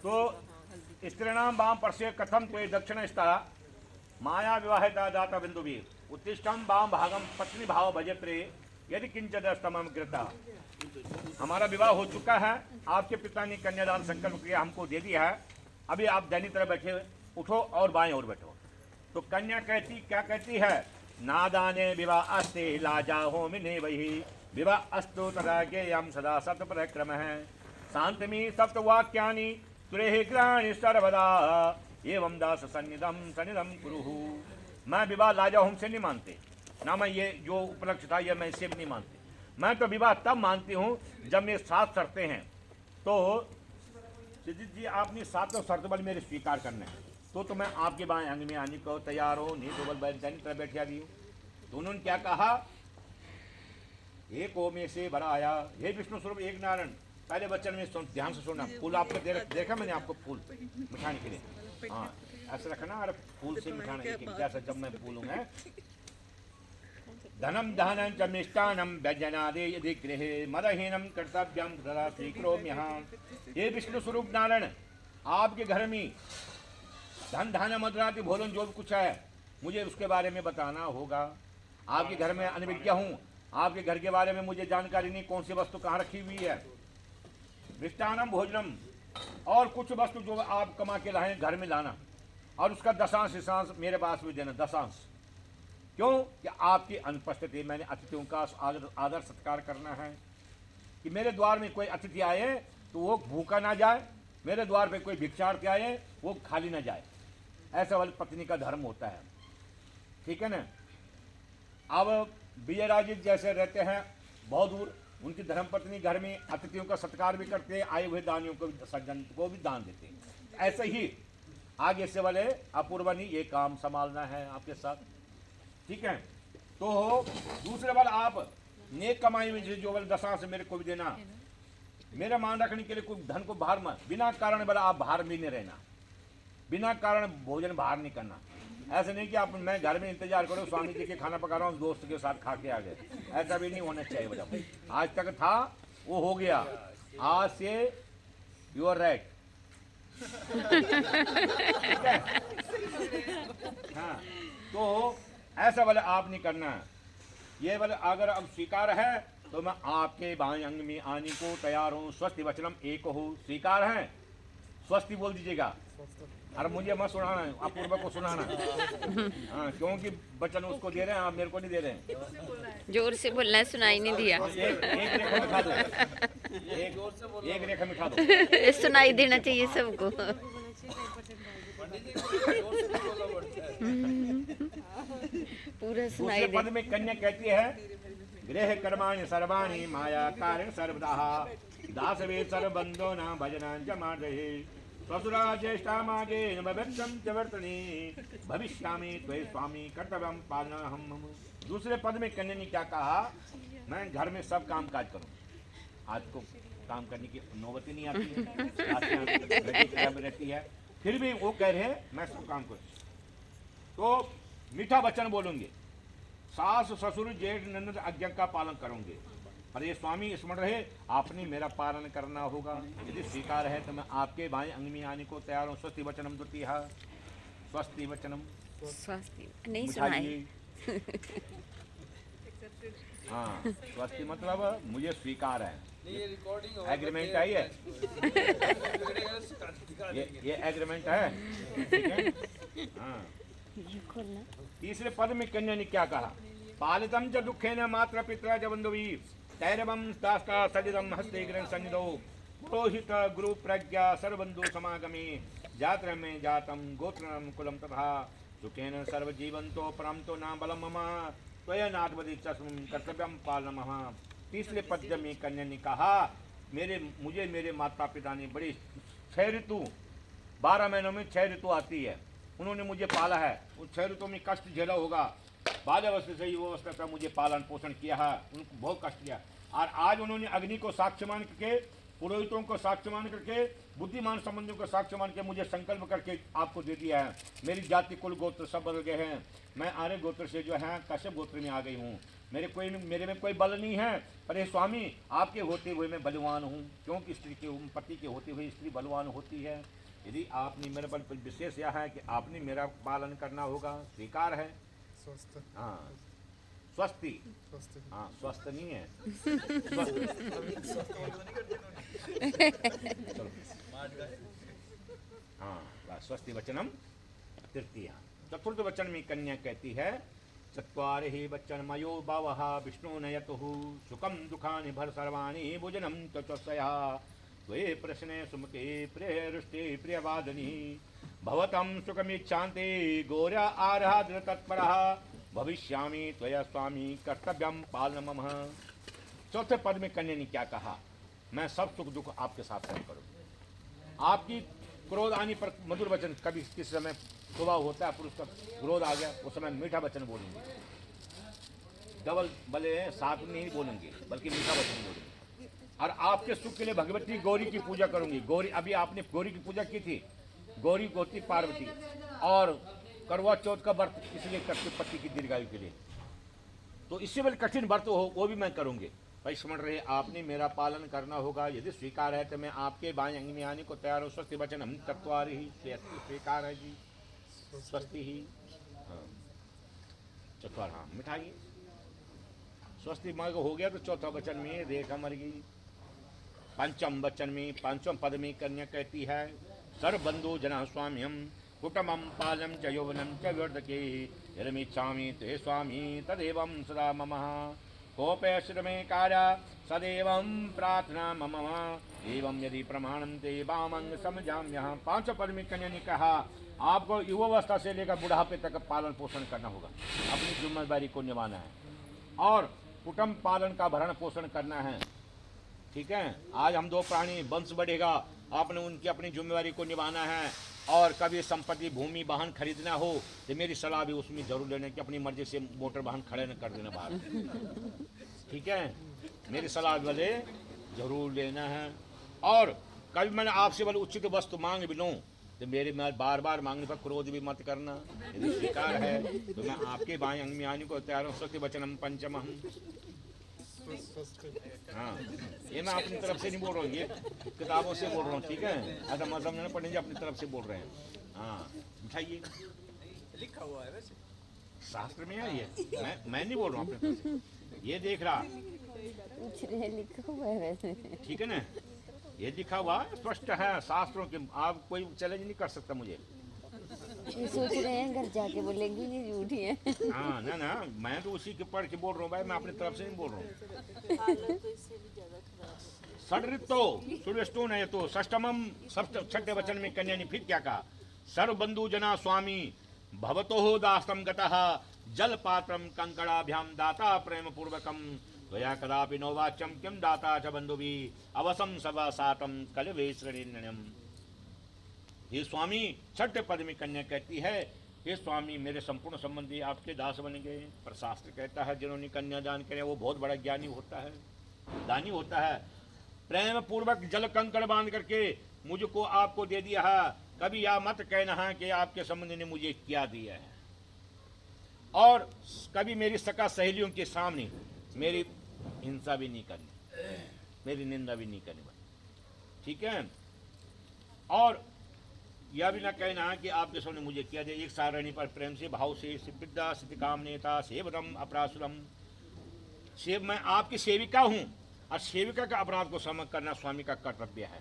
तो स्त्रीणाम वाम परसे कथम त्वे दक्षिणस्था माया विवाहिता दाता बिंदु भी उत्तिष्ठम वाम भागम पत्नी भाव भजत्रे यदि किंचदस्तमम कृता। हमारा विवाह हो चुका है, आपके पिता ने कन्यादान संकल्प किया, हमको दे दिया है, अभी आप दैनी तरह बैठे, उठो और बाएं और बैठो। तो कन्या कहती, क्या कहती है, नादाने विवाह अस्ते लाजा हो मिने वही विवाह अस्तु तदा गेयम सदा सत पराक्रम है शांतमी सप्तवाक्यानि तुरेहि ग्रहणी सर्वदा एवं दास सन्निधम सन्निधम कुरुहु। मैं विवाह लाजा होम से नहीं मानते ना, मैं ये जो उपलक्ष्य था ये मैं इससे भी नहीं मानती। मैं तो विवाह तब मानती हूँ जब मेरे साथ शर्तें हैं। तो सिद्धित जी आपने सातों शर्त बल मेरे स्वीकार करने हैं, तो मैं आपके बाएं अंग में आने को तैयार हो, नहीं तो बल तरह बैठा दी हूँ। तो उन्होंने क्या कहा, एक ओ में से भरा आया, हे विष्णु स्वरूप एक नारायण। पहले वचन में ध्यान से सुनना, फूल आपको देखा मैंने आपको फूल मिठाने के लिए, हाँ ऐसे रखना, अरे फूल से मिठाना एक जैसा जब मैं फूलूंगा। धनम दहनं च मिष्टान्नं व्यजनादे यदि गृहे मदहीनं कर्तव्यं तदा स्वीकरोम्यहं। ये विष्णु स्वरूप नारायण, आपके घर में धन धान्य मदरादि भोजन जो भी कुछ है मुझे उसके बारे में बताना होगा। आपके घर में अनभिज्ञ हूँ, आपके घर के बारे में मुझे जानकारी नहीं, कौन सी वस्तु कहाँ रखी हुई है। मिष्टान्नम भोजनम, और कुछ वस्तु जो आप कमा के लाए घर में लाना, और उसका दशांश हिस्सांश मेरे पास भी देना, दशांश। क्यों कि आपकी अनुपस्थिति मैंने अतिथियों का आदर सत्कार करना है, कि मेरे द्वार में कोई अतिथि आए तो वो भूखा ना जाए, मेरे द्वार पे कोई भिक्षार्थी आए वो खाली ना जाए। ऐसा वाली पत्नी का धर्म होता है, ठीक है ना। अब विजयराज जी जैसे रहते हैं बहुत दूर, उनकी धर्मपत्नी घर में अतिथियों का सत्कार भी करते हैं, आए हुए दानियों को सज्जन को भी दान देते हैं। ऐसे ही आगे से वाले अपूर्वनी ये काम संभालना है आपके साथ, ठीक है। तो दूसरे बार आप नेक कमाई में जो वाले दशा से मेरे को भी देना, मेरा मान रखने के लिए कोई धन को बाहर मत, बिना कारण वाला आप बाहर भी नहीं रहना, बिना कारण भोजन बाहर नहीं करना। ऐसे नहीं कि आप मैं घर में इंतजार करो, स्वामी जी के खाना पका रहा हूँ दोस्त के साथ खा के आ गए, ऐसा भी नहीं होना चाहिए। मतलब आज तक था वो हो गया, आज से यू आर राइट। हाँ, तो ऐसा वाला आप नहीं करना। ये वाला अगर अब स्वीकार है तो मैं आपके बाएं अंग में आने को तैयार हूँ। स्वस्ति वचनम एक हो, स्वीकार है, स्वस्ति बोल दीजिएगा। अरे मुझे मत सुनाना, अपूर्वा को सुनाना। हाँ, क्योंकि वचन उसको दे रहे हैं, आप मेरे को नहीं दे रहे हैं। जोर से बोलना है, सुनाई नहीं दिया। एक रेखा मिठा दो, एक रेखा मिठा दो। सुनाई देना चाहिए सबको। पूरा सुनाई दे। पद में कन्या कहती है, गृह कर्माणि सर्वाणि माया कारण सर्वदा दास वे सर्वबंधो न भजनां च मार्दहे ससुरा ज्येष्ठा मागे न भविष्यं च वर्तने भविष्यामि त्वयि स्वामी कर्तव्यं पालनाहम्। दूसरे पद में कन्या ने क्या कहा, मैं घर में सब काम काज करूं। आज को काम करने की नौबत ही नहीं आती है, रहती है, फिर भी वो कह रहे हैं मैं सब काम करूं। तो मीठा वचन बोलूंगे, सास ससुर जेठ ननद आज्ञा का पालन करूंगे। पर ये स्वामी स्मरण रहे, आपने मेरा पालन करना होगा। यदि स्वीकार है तो मैं आपके बाएं अंग में आने को तैयार हूँ। स्वस्ति वचनम द्वितीय, स्वस्ति वचनम, स्वस्ति नहीं सुनाई। हाँ, स्वस्ति मतलब मुझे स्वीकार है, एग्रीमेंट है ये एग्रीमेंट है, ठीक है। हाँ, तीसरे पद में कन्या ने क्या कहा, पालितम च दुखेन मात्र पित्रा च बंधुवी तैरवम दास्ता सलिदम हस्ते ग्रहण सन्निधो पुरोहित गुरु प्रज्ञा सर्वबंधु समागमे जात्र में जातम गोत्रम कुलम तथा सुखेन सर्वजीवंतो परम तो नाम बलम मम त्वया नाथवदि चस्म कर्तव्यम पालनमः। तीसरे पद में कन्या ने कहा, मुझे मेरे माता पिता ने बड़ी 6 ऋतु 12 महीनों में 6 ऋतु आती है, उन्होंने मुझे पाला है। उन 6 ऋतुओं में कष्ट झेला होगा, बाल्यावस्था से युवा अवस्था तक मुझे पालन पोषण किया है, उनको बहुत कष्ट किया। और आज उन्होंने अग्नि को साक्ष्य मान करके, पुरोहितों को साक्ष्य मान करके, बुद्धिमान संबंधियों को साक्ष्य मान के मुझे संकल्प करके आपको दे दिया है। मेरी जाति कुल गोत्र सब बदल गए हैं, मैं आर्य गोत्र से जो है कश्यप गोत्र में आ गई हूँ। मेरे में कोई बल नहीं है, पर हे स्वामी आपके होते हुए मैं बलवान हूँ, क्योंकि स्त्री के पति के होते हुए स्त्री बलवान होती है। यदि आपने मेरे पर विशेष यह है कि आपने मेरा पालन करना होगा, स्वीकार है। स्वस्थ हाँ स्वस्ति, स्वस्थ हाँ स्वस्थ नहीं है, स्वस्थ। चलो हाँ बस, स्वस्ति वचनम तृतीया। चतुर्थ वचन में कन्या कहती है, चत्वारि ही वचन मयो भावः विष्णु नयतुः सुखम दुखानि भर सर्वाणि भोजनम त्वचस्या त्वे प्रश्ने सुमते प्रियरुष्टे प्रियवादनी भवतं सुखमिच्छान्ते गौर्या आराध्य तत्परः भविष्यामि त्वया स्वामी कर्तव्यम पालन मम। चौथे पद में कन्या ने क्या कहा, मैं सब सुख दुख आपके साथ सहन करूँ। आपकी क्रोध आने पर मधुर वचन, कभी किस समय स्वभाव होता है पुरुष का क्रोध आ गया उस समय मीठा वचन बोलेंगे, डबल भले साथ में नहीं बोलेंगे बल्कि मीठा वचन बोलेंगे। और आपके सुख के लिए भगवती गौरी की पूजा करूंगी। गौरी, अभी आपने गौरी की पूजा की थी, गौरी होती पार्वती, और करवा चौथ का व्रत इसलिए करते पति की दीर्घायु के लिए, तो इससे बड़े कठिन व्रत हो वो भी मैं करूंगी। भाई स्मरण रहे आपने मेरा पालन करना होगा, यदि स्वीकार है तो मैं आपके बाएं अंग में आने को तैयार हूँ। स्वस्ति वचन हम तत्वारि ही, स्वीकार है जी, स्वस्ति ही। हाँ चतवार, हाँ मिठाई स्वस्ति मार्ग हो गया। तो चौथा वचन में रेखा मर गई। पंचम वचन में पांचम पद में कन्या कहती है, सर्वबंधु जना स्वाम्यम कुटुम्बम पालम च यौवनम च वर्धके यदमिच्छामि ते स्वामी तदेवं सदा मम कोपयश्र में कार्य सदैवं प्रार्थना मम एवं यदि प्रमाणम ते वामंग समझाम्यहं। पांचों पद में कन्या ने कहा, आपको युवावस्था से लेकर बुढ़ापे तक पालन पोषण करना होगा, अपनी जिम्मेदारी को निभाना है, और कुटुंब पालन का भरण पोषण करना है। ठीक है, आज हम दो प्राणी वंश बढ़ेगा, आपने उनकी अपनी जिम्मेदारी को निभाना है। और कभी संपत्ति भूमि वाहन खरीदना हो तो मेरी सलाह भी उसमें जरूर लेना कि अपनी मर्जी से मोटर वाहन खड़े न कर देना बाहर। ठीक है, मेरी सलाह वाले जरूर लेना है। और कभी मैंने आपसे वाले उचित वस्तु मांग भी लूँ तो मेरे मैं बार बार मांगने पर क्रोध भी मत करना। यदि स्वीकार है तो मैं आपके बाएं अंग में आने को तैयार हूँ। स्वस्ति वचनम पंचमहं। हाँ, ये मैं अपनी तरफ से नहीं बोल रहा हूँ, ये किताबों से बोल रहा हूँ। ठीक है, ऐसा मत समझना पंडित जी अपनी तरफ से बोल रहे हैं। हाँ उठाइए, लिखा हुआ है वैसे शास्त्र में है ये, मैं नहीं बोल रहा हूँ अपनी तरफ से, ये देख रहा। पूछ रहे हैं, लिखा हुआ है वैसे। ठीक है ना, ये लिखा हुआ स्पष्ट है शास्त्रों के, आप कोई चैलेंज नहीं कर सकता मुझे। ये सोच रहे हैं घर जाके बोलेंगे ये झूठी है। हाँ ना ना, मैं तो उसी के पढ़ के बोल रहा हूँ भाई, मैं अपनी तरफ से नहीं बोल रहा हूँ। षड्रितो सुरेष्टो न तो षष्टमम छठे वचन में कन्या ने फिर क्या कहा, सर्वबंधु जना स्वामी भवतो दास्तम गतः जल पात्रम कंकड़ाभ्याम दाता प्रेम पूर्वकम त्वया कदापि नौवाच्यम किम दाता च बंधुभी अवसम सवा सातम कलवे श्रेणिन्यम। हे स्वामी, छठे पद में कन्या कहती है, हे स्वामी मेरे संपूर्ण संबंधी आपके दास बन गए। पर शास्त्र कहता है जिन्होंने कन्या दान करे वो बहुत बड़ा ज्ञानी होता है, दानी होता है। प्रेम पूर्वक जल कंकड़ बांध करके मुझको आपको दे दिया है। कभी यह मत कहना है कि आपके संबंधी ने मुझे क्या दिया है। और कभी मेरी सका सहेलियों के सामने मेरी हिंसा भी नहीं करनी, मेरी निंदा भी नहीं करनी। ठीक है, और यह भी न कहना कि आपके सामने मुझे किया जाए। एक सारणी पर प्रेम से भाव से सिद्धा सिद्ध काम नेता सेवदम अपरासुरम। सेव, मैं आपकी सेविका हूँ और सेविका का अपराध को समझ करना स्वामी का कर्तव्य है।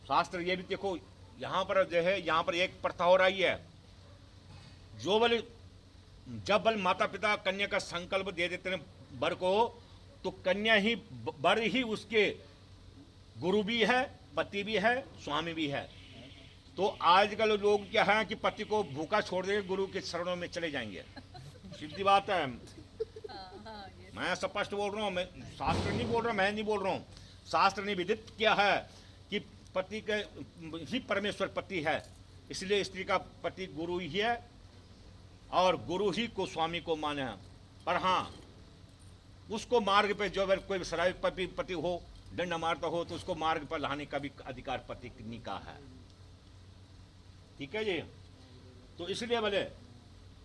शास्त्र ये भी देखो, यहाँ पर जो है, यहाँ पर एक प्रथा हो रही है, जो बल जब बल माता पिता कन्या का संकल्प दे देते हैं वर को, तो कन्या ही वर ही उसके गुरु भी है, पति भी है, स्वामी भी है। तो आजकल लोग क्या है कि पति को भूखा छोड़ देंगे, गुरु के शरणों में चले जाएंगे। सीधी बात है, मैं स्पष्ट बोल रहा हूँ, मैं शास्त्र नहीं बोल रहा, मैं नहीं बोल रहा हूँ। शास्त्र ने विदित किया है कि पति के ही परमेश्वर पति है, इसलिए स्त्री का पति गुरु ही है और गुरु ही को स्वामी को माने हैं। पर हाँ, उसको मार्ग पे जो अगर कोई शराबी पति हो, दंड मारता हो, तो उसको मार्ग पर लाने का भी अधिकार पति का है। ठीक है जी, तो इसलिए बोले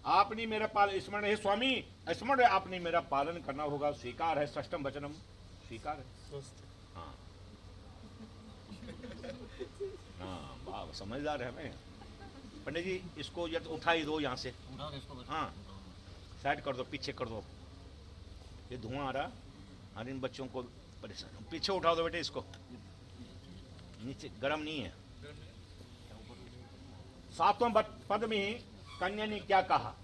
आपने मेरा पाल स्मरण है स्वामी, स्मरण आपने मेरा पालन करना होगा, स्वीकार है, षष्ठम वचनम स्वीकार है। हाँ हाँ, वाह समझदार है। मैं पंडित जी इसको ये उठा ही दो यहाँ से, हाँ साइड कर दो, पीछे कर दो, ये धुआं आ रहा और इन बच्चों को परेशान। पीछे उठा दो बेटे इसको, नीचे गर्म नहीं है। सातवें पद में कन्या ने क्या कहा,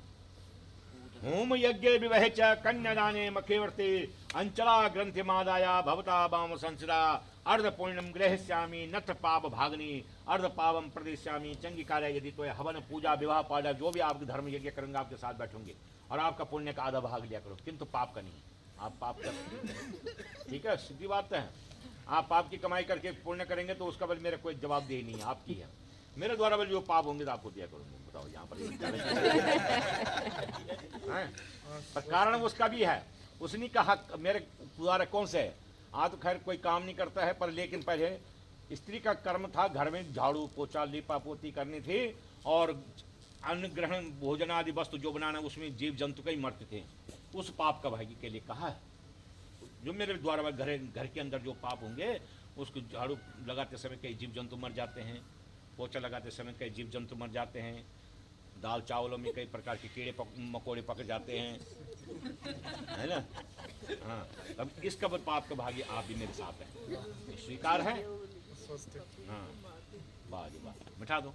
होम यज्ञ विवह च कन्यादाने मखेवर्ते अंचला ग्रंथि मादाया भवता बाम संसदा अर्ध पुण्यम ग्रहस्यामी नथ पाप भागनी अर्ध पावम प्रदेश्यामी चंगी कार्य यदि तो हवन पूजा विवाह पाजा जो भी आपके धर्म यज्ञ करेंगे आपके साथ बैठूंगे और आपका पुण्य का आधा भाग लिया करो, किंतु पाप का नहीं। आप पाप कर, ठीक है, सीधी बात है। आप पाप की कमाई करके पुण्य करेंगे तो उसका बल मेरा कोई जवाबदेही नहीं है, आपकी है। मेरे द्वारा बल जो पाप होंगे तो आपको दिया करूंगा। बताओ यहाँ पर कारण उसका भी है, उसने कहा मेरे द्वारा कौन से है। आज तो खैर कोई काम नहीं करता है, पर लेकिन पहले स्त्री का कर्म था घर में झाड़ू पोछा लीपा पोती करनी थी और अन्न ग्रहण भोजन आदि वस्तु जो बनाना उसमें जीव जंतु का ही मरते थे। उस पाप का भागी के लिए कहा है, जो मेरे द्वारा घर के अंदर जो पाप होंगे उसको झाड़ू लगाते समय कई जीव जंतु मर जाते हैं, पोछा लगाते समय कई जीव जंतु मर जाते हैं, दाल चावलों में कई प्रकार के कीड़े मकोड़े पक जाते हैं, है ना। हाँ, अब इसका पाप का भागी आप भी मेरे साथ हैं, स्वीकार है। हाँ वाह जी वाह, मिठा दो।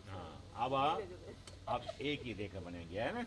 हाँ अब आप एक ही देकर बनेंगे, है ना।